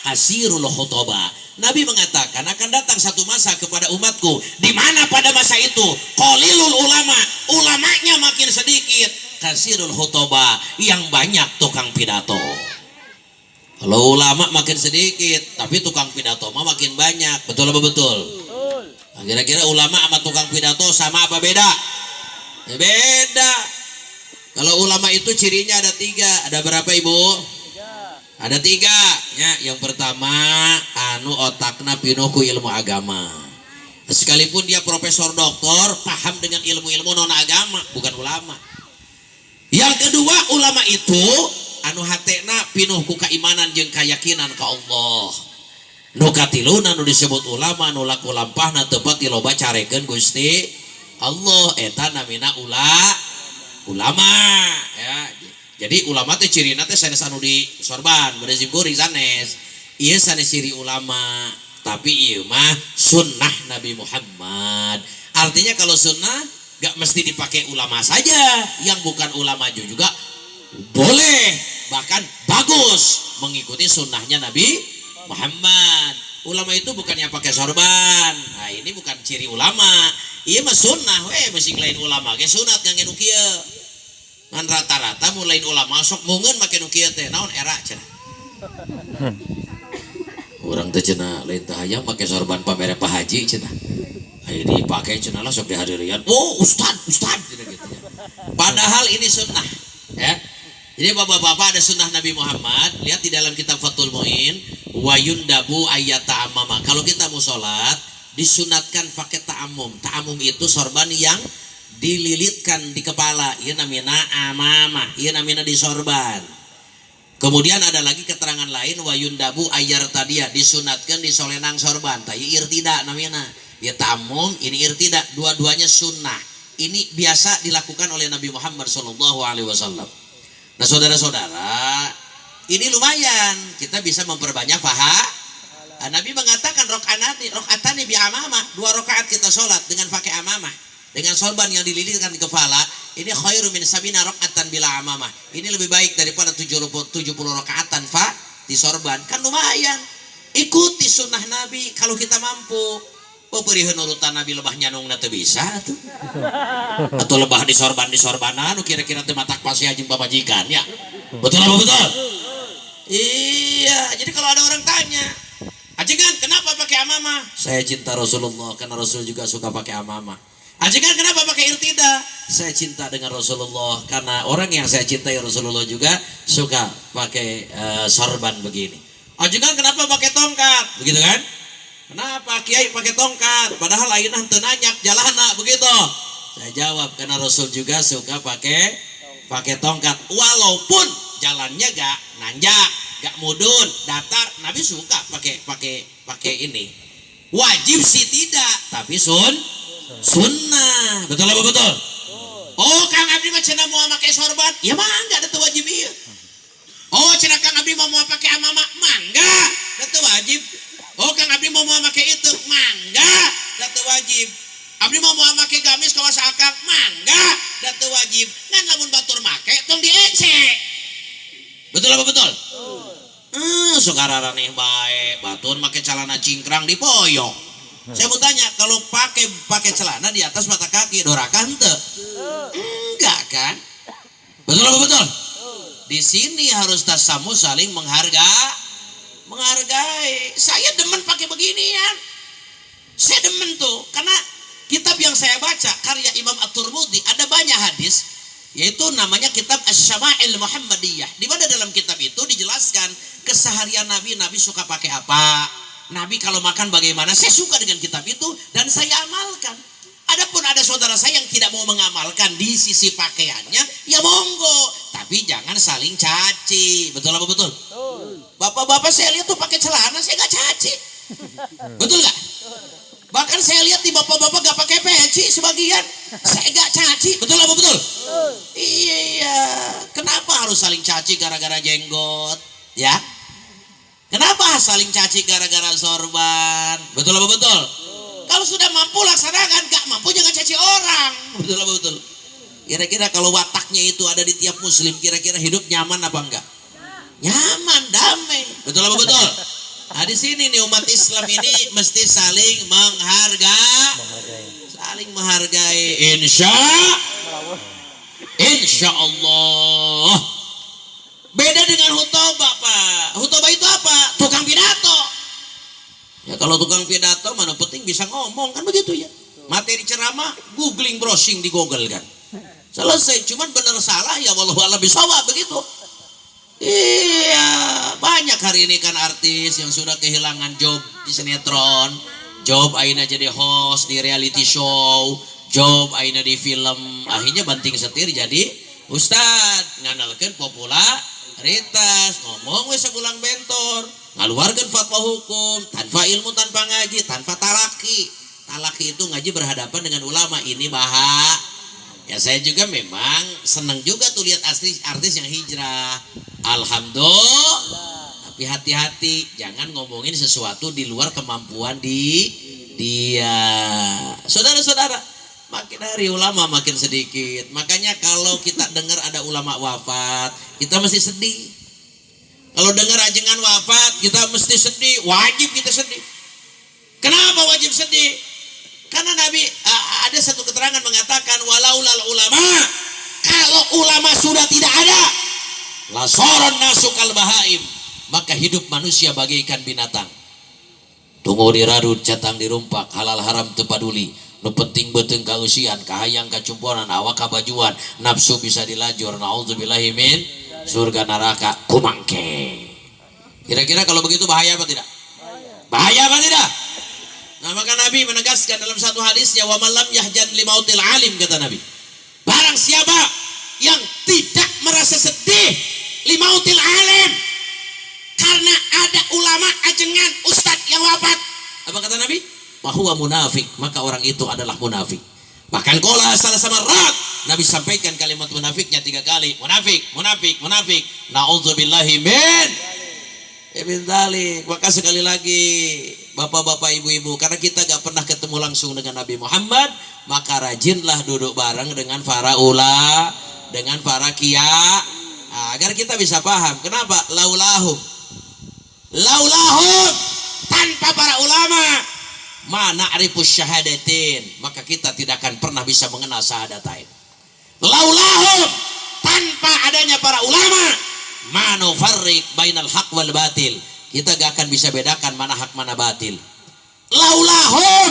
kasirul khutbah. Nabi mengatakan akan datang satu masa kepada umatku di mana pada masa itu qalilul ulama, ulamanya makin sedikit, kasirul khutbah, yang banyak tukang pidato. Kalau ulama makin sedikit tapi tukang pidato mah makin banyak. Betul apa betul? Nah, kira-kira ulama sama tukang pidato sama apa beda? Ya beda. Kalau ulama itu cirinya ada 3. Ada berapa ibu? Ada 3 ya. Yang pertama anu otakna pinuh ku ilmu agama. Sekalipun dia profesor doktor, paham dengan ilmu-ilmu non agama, bukan ulama. Yang kedua, ulama itu anu hatena pinuh ku keimanan jeung keyakinan ka Allah. Nu katiluna nu disebut ulama nu laku lampahna teu pati loba carekeun Gusti Allah, eta namina ulama ya. Jadi ulama teh cirina teh sanes anu di sorban berezim kuring sanes. Ieu sanes ciri ulama, tapi ieu mah sunnah Nabi Muhammad. Artinya kalau sunnah gak mesti dipakai ulama saja, yang bukan ulama juga boleh, bahkan bagus mengikuti sunnahnya Nabi Muhammad. Ulama itu bukannya pakai sorban. Nah, ini bukan ciri ulama. Iya mah sunnah, masih lain ulama ge sunat ngangge nu kieu. Ngan rata-rata mulai ulama sok mungeun make nu kieu teh naon era cenah. Urang teh cenah lain teh hayang make sorban pamere Pak Haji cenah. Ai dipake cenah lah sok dihadirian. Oh, ustad cenah gitu ya. Padahal ini sunnah, ya. Jadi bapak-bapak ada sunnah Nabi Muhammad. Lihat di dalam kitab Fathul Muin, wa yundabu ayyata amama. Kalau kita mau sholat, disunatkan pakai ta'amum. Ta'amum itu sorban yang dililitkan di kepala. Ia namanya amamah. Ia namanya di sorban. Kemudian ada lagi keterangan lain, wa yundabu ayyartadiya. Disunatkan di solenang sorban. Tapi irtida namanya. Ya ta'amum, ini irtida. Dua-duanya sunnah. Ini biasa dilakukan oleh Nabi Muhammad SAW. Nah saudara-saudara, ini lumayan kita bisa memperbanyak pahala. Nabi mengatakan rokaatani bi amamah, 2 rakaat kita sholat dengan pakai amamah, dengan sorban yang dililitkan di kepala. Ini khairu min sabina rakaatan bila amamah. Ini lebih baik daripada 70 rakaatan di sorban. Kan lumayan. Ikuti sunnah Nabi kalau kita mampu. Oh, periheun urutan Nabi lebah nyanungna teu bisa tuh. Atau lebah di sorbanan kira-kira teu matak pasih jeung babajikan ya. Betul apa betul? Iya, jadi kalau ada orang tanya, "Ajengan, kenapa pakai amamah?" Saya cinta Rasulullah karena Rasul juga suka pakai amamah. "Ajengan, kenapa pakai irtida?" Saya cinta dengan Rasulullah karena orang yang saya cintai Rasulullah juga suka pakai sorban begini. "Ajengan, kenapa pakai tongkat?" Begitu kan? "Kenapa Kiai pakai tongkat? Padahal ayeuna henteu nanyak jalana," begitu. Saya jawab karena Rasul juga suka pakai tongkat. Walaupun jalannya gak nanjak, gak mudun, datar, Nabi suka pakai ini. Wajib sih tidak, tapi sunnah. Betul apa betul? Oh, Kang Abdi mah cenah moal make sorban. Ya mangga da teu wajib ieu. Oh, cenah Kang Abdi mah moal pake amamah. Mangga, da teu wajib. Oh, Kang Abdi mau pakai itu, mangga, datu wajib. Abdi mau pakai gamis kawas akang, mangga, datu wajib. Ngan lamun batur make, tong diece. Betul apa betul? Sekarang nih baik, batur make celana cingkrang dipoyok. Saya mau tanya, kalau pakai celana di atas mata kaki, doraka henteu? Enggak kan? Betul apa betul? Di sini harus tasamu saling menghargai. Saya demen pakai beginian. Saya demen tuh karena kitab yang saya baca karya Imam At-Tirmidzi ada banyak hadis, yaitu namanya kitab Asy-Syama'il Muhammadiyah, di mana dalam kitab itu dijelaskan keseharian Nabi suka pakai apa, Nabi kalau makan bagaimana. Saya suka dengan kitab itu dan saya amalkan. Adapun ada saudara saya yang tidak mau mengamalkan di sisi pakaiannya, ya monggo, tapi jangan saling caci. Betul apa betul? Bapak-bapak saya lihat tuh pakai celana, saya gak caci. Betul gak? Bahkan saya lihat di bapak-bapak gak pakai peci sebagian, saya gak caci. Betul apa betul? Iya. Kenapa harus saling caci gara-gara jenggot? Ya. Kenapa saling caci gara-gara sorban? Betul apa betul? Kalau sudah mampu laksanakan, gak mampu jangan caci orang. Betul apa betul? Kira-kira kalau wataknya itu ada di tiap muslim, kira-kira hidup nyaman apa enggak? Nyaman, damai. Betul apa betul? Nah, di sini nih umat Islam ini mesti saling saling menghargai. Insya Allah. Beda dengan khutbah, Pak. Khutbah itu apa? Tukang pidato. Ya kalau tukang pidato mana penting bisa ngomong kan begitu ya. Materi ceramah, googling, browsing di Google kan. Selesai, cuman benar salah ya wallahu a'lam bishawab begitu. Iya, banyak hari ini kan artis yang sudah kehilangan job di sinetron, job akhirnya jadi host di reality show, job akhirnya di film, akhirnya banting setir jadi ustad, ngandalkan popularitas, ngomong we sebulang bentor, ngaluarkan fatwa hukum, tanpa ilmu, tanpa ngaji, tanpa talaki. Talaki itu ngaji berhadapan dengan ulama, ini ya saya juga memang senang juga tuh lihat artis yang hijrah. Alhamdulillah. Tapi hati-hati, jangan ngomongin sesuatu di luar kemampuan dia. Saudara-saudara, makin hari ulama makin sedikit. Makanya kalau kita dengar ada ulama wafat, kita mesti sedih. Kalau dengar ajengan wafat, kita mesti sedih. Wajib kita sedih. Kenapa wajib sedih? Karena Nabi ada satu keterangan mengatakan walaulal ulama, kalau ulama sudah tidak ada, lasoron nasukal bahaim, maka hidup manusia bagaikan binatang. Tunggu dirarut, catang dirumpak, halal haram tepaduli. Nu penting beteng kausian, kahayang kacumpuran, awak kabajuan, nafsu bisa dilajur. Naudzubillahi min surga neraka kumangke. Kira-kira kalau begitu bahaya apa tidak? Bahaya apa tidak? Nah, maka Nabi menegaskan dalam satu hadisnya, wa malam yahjan limautil alim, kata Nabi. Barang siapa yang tidak merasa sedih limautil alim, karena ada ulama ajengan ustadz yang wafat, apa kata Nabi? Bahwa munafik, maka orang itu adalah munafik. Bahkan qala salah sama rat, Nabi sampaikan kalimat munafiknya 3 kali. Munafik, munafik, munafik. Nauzubillahi min dalik. Maka sekali lagi bapak-bapak, ibu-ibu, karena kita gak pernah ketemu langsung dengan Nabi Muhammad, maka rajinlah duduk bareng dengan para dengan para agar kita bisa paham. Kenapa? Laulahum, tanpa para ulama, mana arifus syahadatin, maka kita tidak akan pernah bisa mengenal syahadatain. Laulahum, tanpa adanya para ulama, manufarrik bainal haq wal batil, kita gak akan bisa bedakan mana hak mana batil. Laulahum,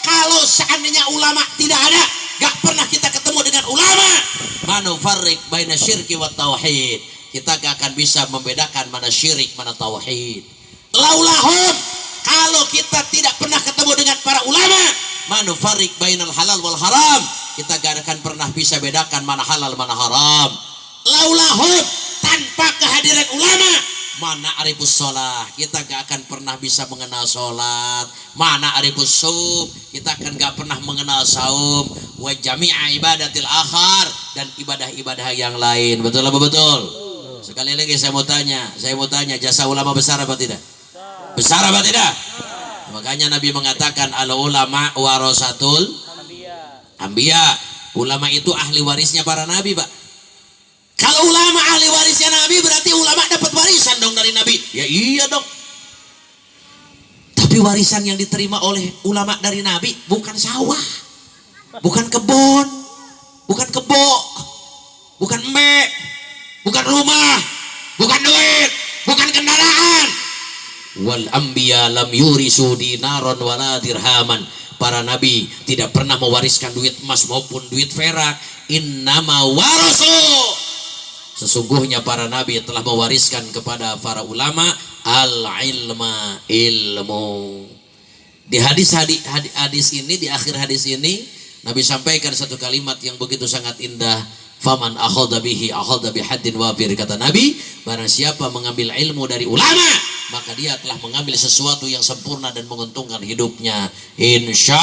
kalau seandainya ulama tidak ada, gak pernah kita ketemu dengan ulama, manufarrik baina syirki wa tauhid, kita gak akan bisa membedakan mana syirik mana tauhid. Laulahum, kalau kita tidak pernah ketemu dengan para ulama, manufarrik bainal halal wal haram, kita gak akan pernah bisa bedakan mana halal mana haram. Laulahum, tanpa kehadiran ulama, mana arifus sholat, kita gak akan pernah bisa mengenal sholat. Mana arifus sum, kita akan gak pernah mengenal saum. Wa jami'a ibadatil akhar, dan ibadah-ibadah yang lain. Betul apa betul? Sekali lagi saya mau tanya, jasa ulama besar apa tidak? Besar apa tidak? Makanya Nabi mengatakan al ulama warasatul anbiya. Ulama itu ahli warisnya para nabi, Pak. Kalau ulama ahli warisnya Nabi, berarti ulama dapat warisan dong dari Nabi. Ya iya dong. Tapi warisan yang diterima oleh ulama dari Nabi bukan sawah, bukan kebun, bukan kebo, bukan mek, bukan rumah, bukan duit, bukan kendaraan. Wal anbiya lam yurisu dinaron wala dirhaman. Para nabi tidak pernah mewariskan duit emas maupun duit perak. Innama warasu, sesungguhnya para nabi telah mewariskan kepada para ulama al-ilma, ilmu. Di hadis ini, di akhir hadis ini, Nabi sampaikan satu kalimat yang begitu sangat indah. Faman akhadha bihi akhadha bihaddin wafir, kata Nabi, barang siapa mengambil ilmu dari ulama, maka dia telah mengambil sesuatu yang sempurna dan menguntungkan hidupnya. Insya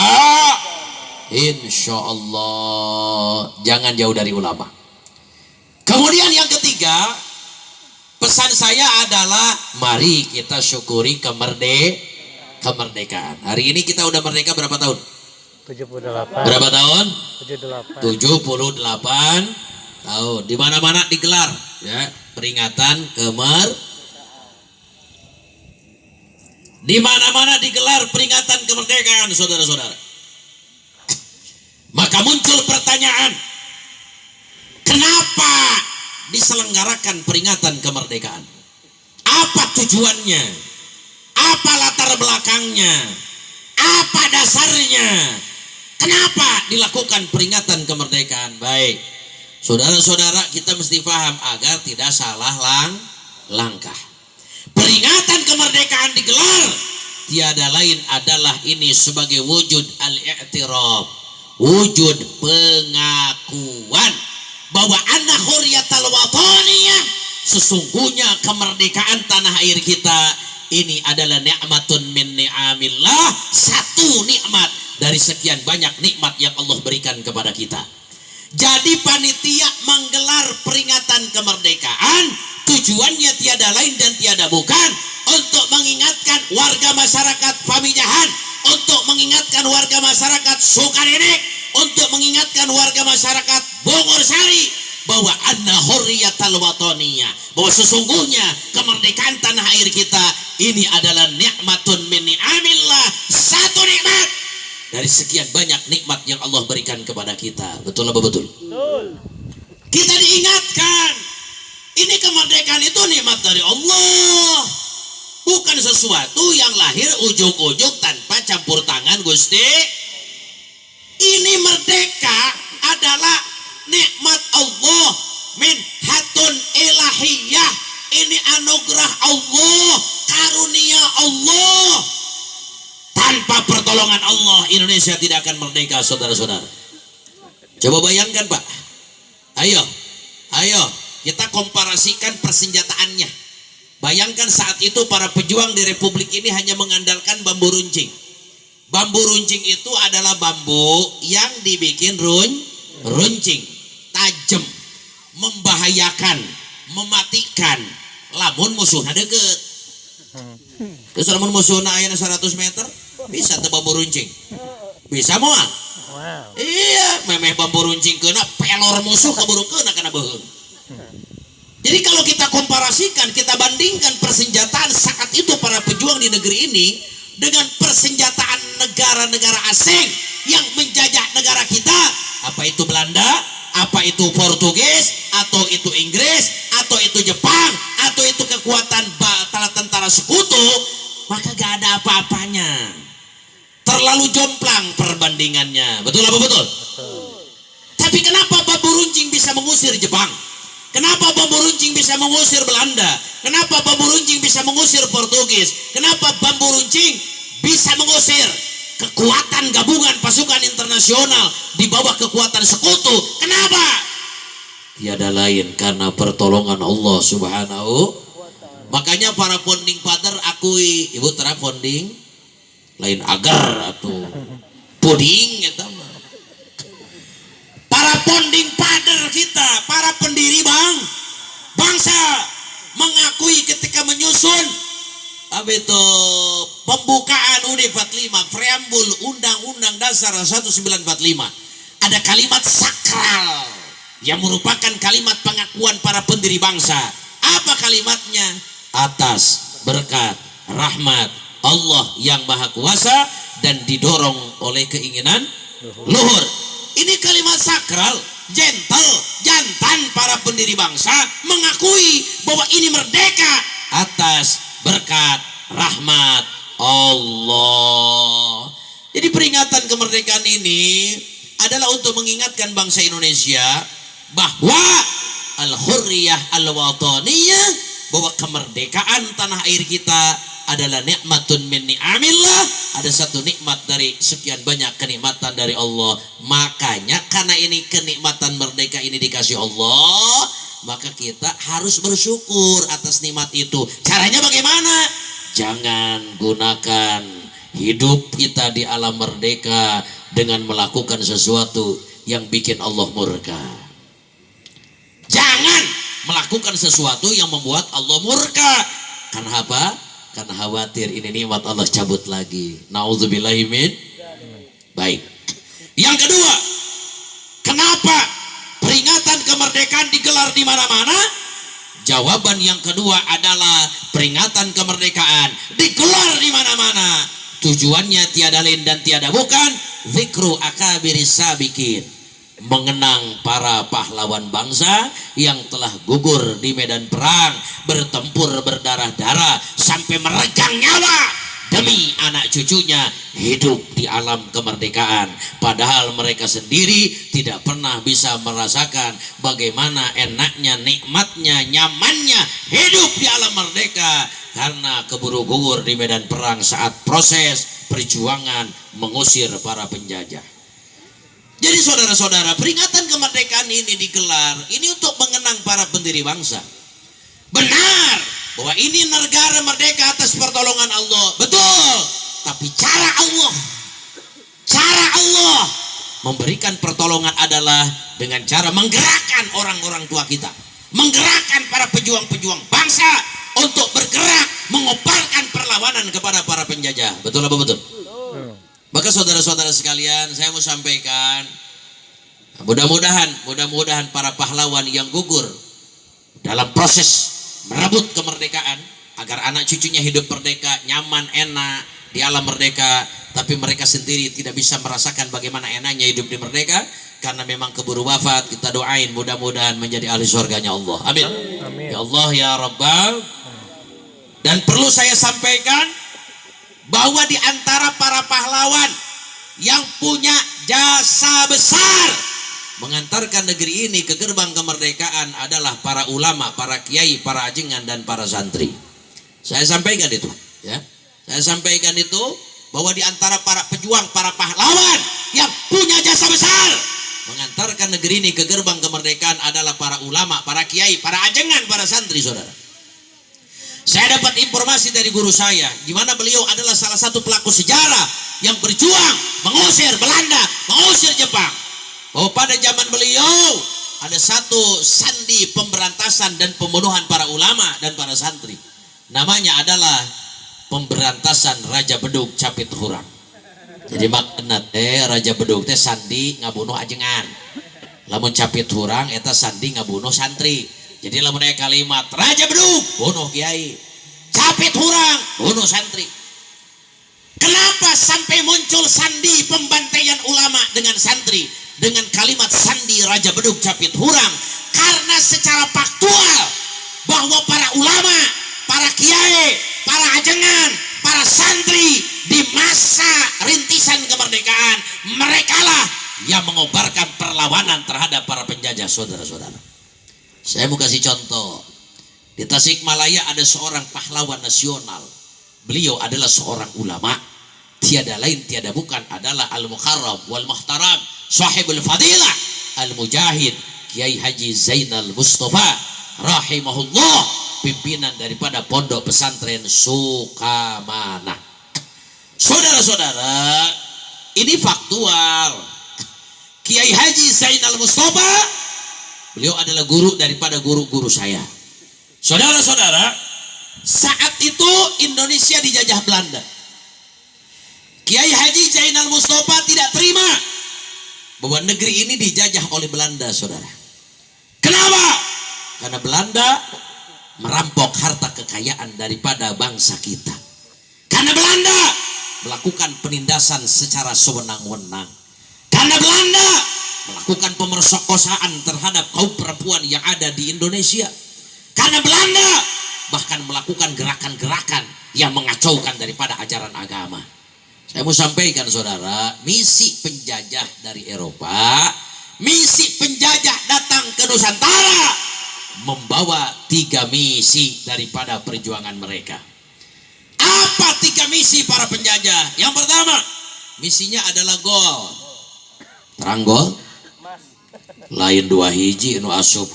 Allah, jangan jauh dari ulama. Kemudian yang ketiga, pesan saya adalah mari kita syukuri kemerdekaan. Hari ini kita udah merdeka berapa tahun? 78. Berapa tahun? 78. 78 tahun. Di mana-mana digelar ya peringatan Di mana-mana digelar peringatan kemerdekaan, saudara-saudara. Maka muncul pertanyaan, kenapa diselenggarakan peringatan kemerdekaan? Apa tujuannya? Apa latar belakangnya? Apa dasarnya? Kenapa dilakukan peringatan kemerdekaan? Baik, saudara-saudara, kita mesti paham agar tidak salah langkah. Peringatan kemerdekaan digelar tiada lain adalah ini sebagai wujud al-i'tiraf, wujud pengakuan bahwa anna hurriyatal wataniyah, sesungguhnya kemerdekaan tanah air kita ini adalah nikmatun min ni'amillah, satu nikmat dari sekian banyak nikmat yang Allah berikan kepada kita. Jadi panitia menggelar peringatan kemerdekaan tujuannya tiada lain dan tiada bukan untuk mengingatkan warga masyarakat Pamijahan, untuk mengingatkan warga masyarakat Sukadenek, untuk mengingatkan warga masyarakat Bongorsari bahwa anna hurriyatal wataniyah, bahwa sesungguhnya kemerdekaan tanah air kita ini adalah nikmatun min ni'amillah, satu nikmat dari sekian banyak nikmat yang Allah berikan kepada kita. Betul apa betul? Betul. Kita diingatkan ini kemerdekaan itu nikmat dari Allah, bukan sesuatu yang lahir ujuk-ujuk tanpa campur tangan Gusti. Ini merdeka adalah nikmat Allah, minhatun ilahiyah, ini anugerah Allah, karunia Allah. Tanpa pertolongan Allah Indonesia tidak akan merdeka, saudara-saudara. Coba bayangkan Pak, ayo kita komparasikan persenjataannya. Bayangkan saat itu para pejuang di Republik ini hanya mengandalkan bambu runcing. Bambu runcing itu adalah bambu yang dibikin runcing, tajam, membahayakan, mematikan. Lamun musuhnya deket. Terus lamun musuhnya ayana 100 meter, bisa tuh bambu runcing. Bisa moal. Wow. Iya, memeh bambu runcing kena pelor musuh keburu kena beheung. Jadi kalau kita komparasikan, kita bandingkan persenjataan saat itu para pejuang di negeri ini dengan persenjataan negara-negara asing yang menjajah negara kita, apa itu Belanda, apa itu Portugis, atau itu Inggris, atau itu Jepang, atau itu kekuatan tentara sekutu, maka gak ada apa-apanya. Terlalu jomplang perbandingannya. Betul apa betul? Betul. Tapi kenapa bambu runcing bisa mengusir Jepang? Kenapa bambu runcing bisa mengusir Belanda? Kenapa bambu runcing bisa mengusir Portugis? Kenapa bambu runcing bisa mengusir kekuatan gabungan pasukan internasional di bawah kekuatan sekutu? Kenapa? Tiada lain karena pertolongan Allah Subhanahu. Makanya para founding father akui, ibu tera founding lain agar atau puding ya mah. Para founding father kita, para pendiri bangsa mengakui ketika menyusun apa itu pembukaan UUD 45, preambul Undang-Undang Dasar 1945, ada kalimat sakral yang merupakan kalimat pengakuan para pendiri bangsa. Apa kalimatnya? Atas berkat rahmat Allah yang Maha Kuasa dan didorong oleh keinginan luhur. Ini kalimat sakral, gentle, jantan para pendiri bangsa mengakui bahwa ini merdeka atas berkat rahmat Allah. Jadi peringatan kemerdekaan ini adalah untuk mengingatkan bangsa Indonesia bahwa al-hurriyah al-wataniyah, bahwa kemerdekaan tanah air kita adalah nikmatun min ni'amillah, ada satu nikmat dari sekian banyak kenikmatan dari Allah. Makanya karena ini kenikmatan merdeka ini dikasih Allah, maka kita harus bersyukur atas nikmat itu. Caranya bagaimana? Jangan gunakan hidup kita di alam merdeka dengan melakukan sesuatu yang bikin Allah murka. Jangan melakukan sesuatu yang membuat Allah murka. Karena apa? Karena khawatir ini nikmat Allah cabut lagi. Nauzubillahimin. Baik. Yang kedua, kenapa peringatan kemerdekaan digelar di mana-mana? Jawaban yang kedua adalah peringatan kemerdekaan digelar di mana-mana kemana-mana. Tujuannya tiada lain dan tiada bukan zikru akabiris sabikin, mengenang para pahlawan bangsa yang telah gugur di medan perang, bertempur berdarah-darah sampai meregang nyawa demi anak cucunya hidup di alam kemerdekaan, padahal mereka sendiri tidak pernah bisa merasakan bagaimana enaknya, nikmatnya, nyamannya hidup di alam merdeka karena keburu gugur di medan perang saat proses perjuangan mengusir para penjajah. Jadi saudara-saudara, peringatan kemerdekaan ini digelar ini untuk mengenang para pendiri bangsa. Benar bahwa ini negara merdeka atas pertolongan Allah, betul. Tapi cara Allah memberikan pertolongan adalah dengan cara menggerakkan orang-orang tua kita, menggerakkan para pejuang-pejuang bangsa untuk bergerak mengobarkan perlawanan kepada para penjajah. Betul apa betul? Maka saudara-saudara sekalian, saya mau sampaikan, mudah-mudahan para pahlawan yang gugur dalam proses merebut kemerdekaan agar anak cucunya hidup merdeka, nyaman, enak di alam merdeka, tapi mereka sendiri tidak bisa merasakan bagaimana enaknya hidup di merdeka karena memang keburu wafat. Kita doain mudah-mudahan menjadi ahli surganya Allah. Amin. Amin. Ya Allah ya Rabbal. Dan perlu saya sampaikan bahwa di antara para pahlawan yang punya jasa besar mengantarkan negeri ini ke gerbang kemerdekaan adalah para ulama, para kiai, para ajengan dan para santri. Saya sampaikan itu, ya. Saya sampaikan itu bahwa di antara para pejuang, para pahlawan yang punya jasa besar mengantarkan negeri ini ke gerbang kemerdekaan adalah para ulama, para kiai, para ajengan, para santri, saudara. Saya dapat informasi dari guru saya, di mana beliau adalah salah satu pelaku sejarah yang berjuang mengusir Belanda, mengusir Jepang. Bahwa pada zaman beliau ada satu sandi pemberantasan dan pembunuhan para ulama dan para santri. Namanya adalah pemberantasan Raja Bedug Capit Hurang. Jadi makna Raja Bedug teh sandi ngabunuh ajengan. Lamun Capit Hurang eta sandi ngabunuh santri. Jadi lamun aya kalimat Raja Bedug bunuh kiai, Capit Hurang bunuh santri. Kenapa sampai muncul sandi pembantaian ulama dengan santri dengan kalimat sandi Raja Bedug Capit Hurang? Karena secara faktual bahwa para ulama, para kiai, para ajengan, para santri di masa rintisan kemerdekaan, merekalah yang mengobarkan perlawanan terhadap para penjajah, saudara-saudara. Saya mau kasih contoh. Di Tasikmalaya ada seorang pahlawan nasional. Beliau adalah seorang ulama. Tiada lain tiada bukan adalah Al-Mukarram wal Muhtaram Sahibul Fadilah Al-Mujahid Kiai Haji Zainal Mustafa rahimahullah, pimpinan daripada Pondok Pesantren Sukamana. Saudara-saudara, ini faktual. Kiai Haji Zainal Mustafa, beliau adalah guru daripada guru-guru saya. Saudara-saudara, saat itu Indonesia dijajah Belanda. Kiai Haji Zainal Mustafa tidak terima bahwa negeri ini dijajah oleh Belanda, saudara. Kenapa? Karena Belanda merampok harta kekayaan daripada bangsa kita. Karena Belanda melakukan penindasan secara sewenang-wenang. Karena Belanda melakukan pemerkosaan terhadap kaum perempuan yang ada di Indonesia. Karena Belanda bahkan melakukan gerakan-gerakan yang mengacaukan daripada ajaran agama. Saya mau sampaikan, saudara, misi penjajah dari Eropa, misi penjajah datang ke Nusantara membawa 3 misi daripada perjuangan mereka. Apa 3 misi para penjajah? Yang pertama, misinya adalah gol. Terang gol? Lain 2 hiji nu asup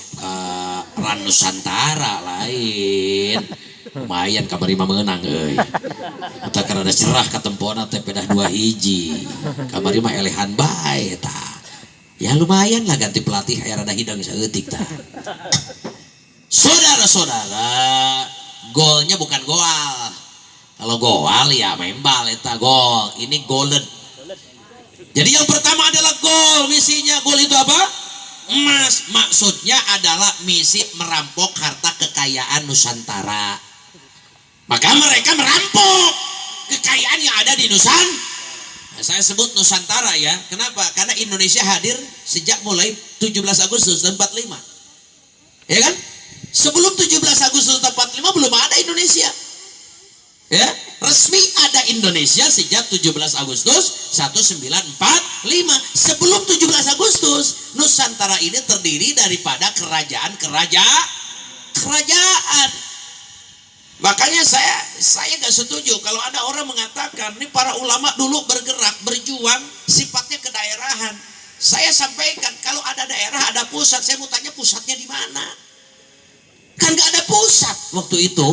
ran Nusantara lain. Lumayan kamari mah meunang euy. Eta karena cerah katempona teh pedah 2 hiji. Kamari mah elehan bae tah. Ya lumayan lah ganti pelatih aya rada hidang saeutik tah. Saudara-saudara, golnya bukan goal. Kalau goal ya membal eta gol. Ini golden. Jadi yang pertama adalah gol, misinya. Gol itu apa? Emas. Maksudnya adalah misi merampok harta kekayaan Nusantara. Maka mereka merampok kekayaan di Nah, saya sebut Nusantara ya. Kenapa? Karena Indonesia hadir sejak mulai 17 Agustus 45. Ya kan? Sebelum 17 Agustus 45 belum ada Indonesia. Ya, resmi ada Indonesia sejak 17 Agustus 1945. Sebelum 17 Agustus, Nusantara ini terdiri daripada kerajaan. Makanya saya nggak setuju kalau ada orang mengatakan ini para ulama dulu bergerak berjuang sifatnya kedaerahan. Saya sampaikan kalau ada daerah ada pusat. Saya mau tanya pusatnya di mana? Kan nggak ada pusat waktu itu.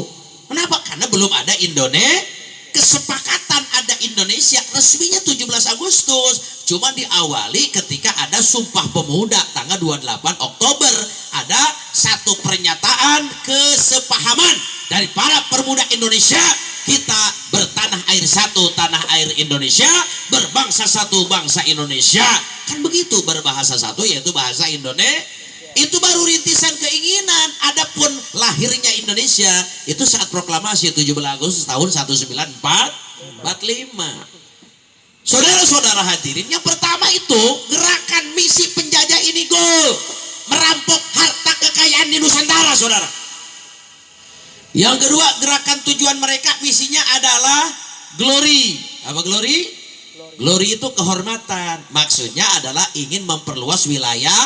Kenapa? Karena belum ada Indonesia. Kesepakatan ada Indonesia resminya 17 Agustus. Cuma diawali ketika ada Sumpah Pemuda tanggal 28 Oktober. Ada satu pernyataan kesepahaman dari para pemuda Indonesia. Kita bertanah air satu, tanah air Indonesia, berbangsa satu, bangsa Indonesia. Kan begitu, berbahasa satu yaitu bahasa Indonesia. Itu baru rintisan keinginan. Adapun lahirnya Indonesia itu saat proklamasi 17 Agustus tahun 1945. Saudara-saudara hadirin, yang pertama itu gerakan misi penjajah ini goal merampok harta kekayaan di Nusantara, saudara. Yang kedua, gerakan tujuan mereka misinya adalah glory. Apa glory? Glory itu kehormatan. Maksudnya adalah ingin memperluas wilayah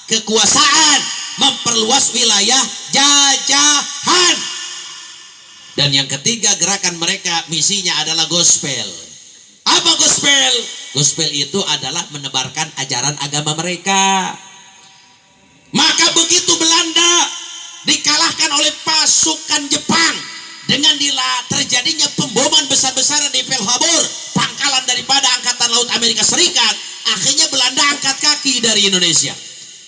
kekuasaan, memperluas wilayah jajahan. Dan yang ketiga, gerakan mereka misinya adalah gospel. Apa gospel? Gospel itu adalah menebarkan ajaran agama mereka. Maka begitu Belanda dikalahkan oleh pasukan Jepang dengan terjadinya pemboman besar-besaran di Pearl Harbor, pangkalan daripada Angkatan Laut Amerika Serikat, akhirnya Belanda angkat kaki dari Indonesia.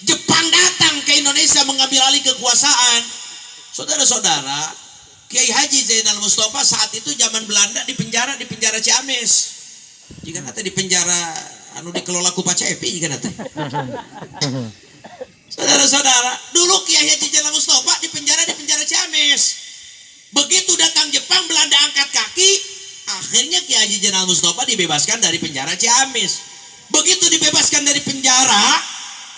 Jepang datang ke Indonesia mengambil alih kekuasaan. Saudara-saudara, Kiai Haji Zainal Mustafa saat itu zaman Belanda di penjara Ciamis. Jika nanti di penjara dikelola ku Pacepi jika nanti. Saudara-saudara, dulu Kiai Haji Zainal Mustafa di penjara Ciamis. Begitu datang Jepang, Belanda angkat kaki, akhirnya Kiai Haji Zainal Mustafa dibebaskan dari penjara Ciamis. Begitu dibebaskan dari penjara,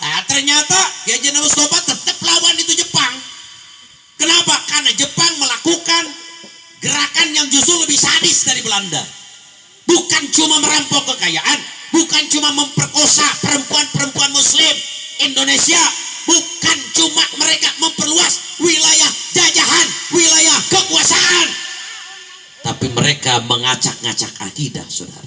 nah ternyata Kiai Haji Zainal Mustafa tetap lawan itu Jepang. Kenapa? Karena Jepang melakukan gerakan yang justru lebih sadis dari Belanda. Bukan cuma merampok kekayaan, bukan cuma memperkosa perempuan-perempuan Muslim Indonesia, bukan cuma mereka memperluas wilayah jajahan, wilayah kekuasaan, tapi mereka mengacak-ngacak akidah, saudara.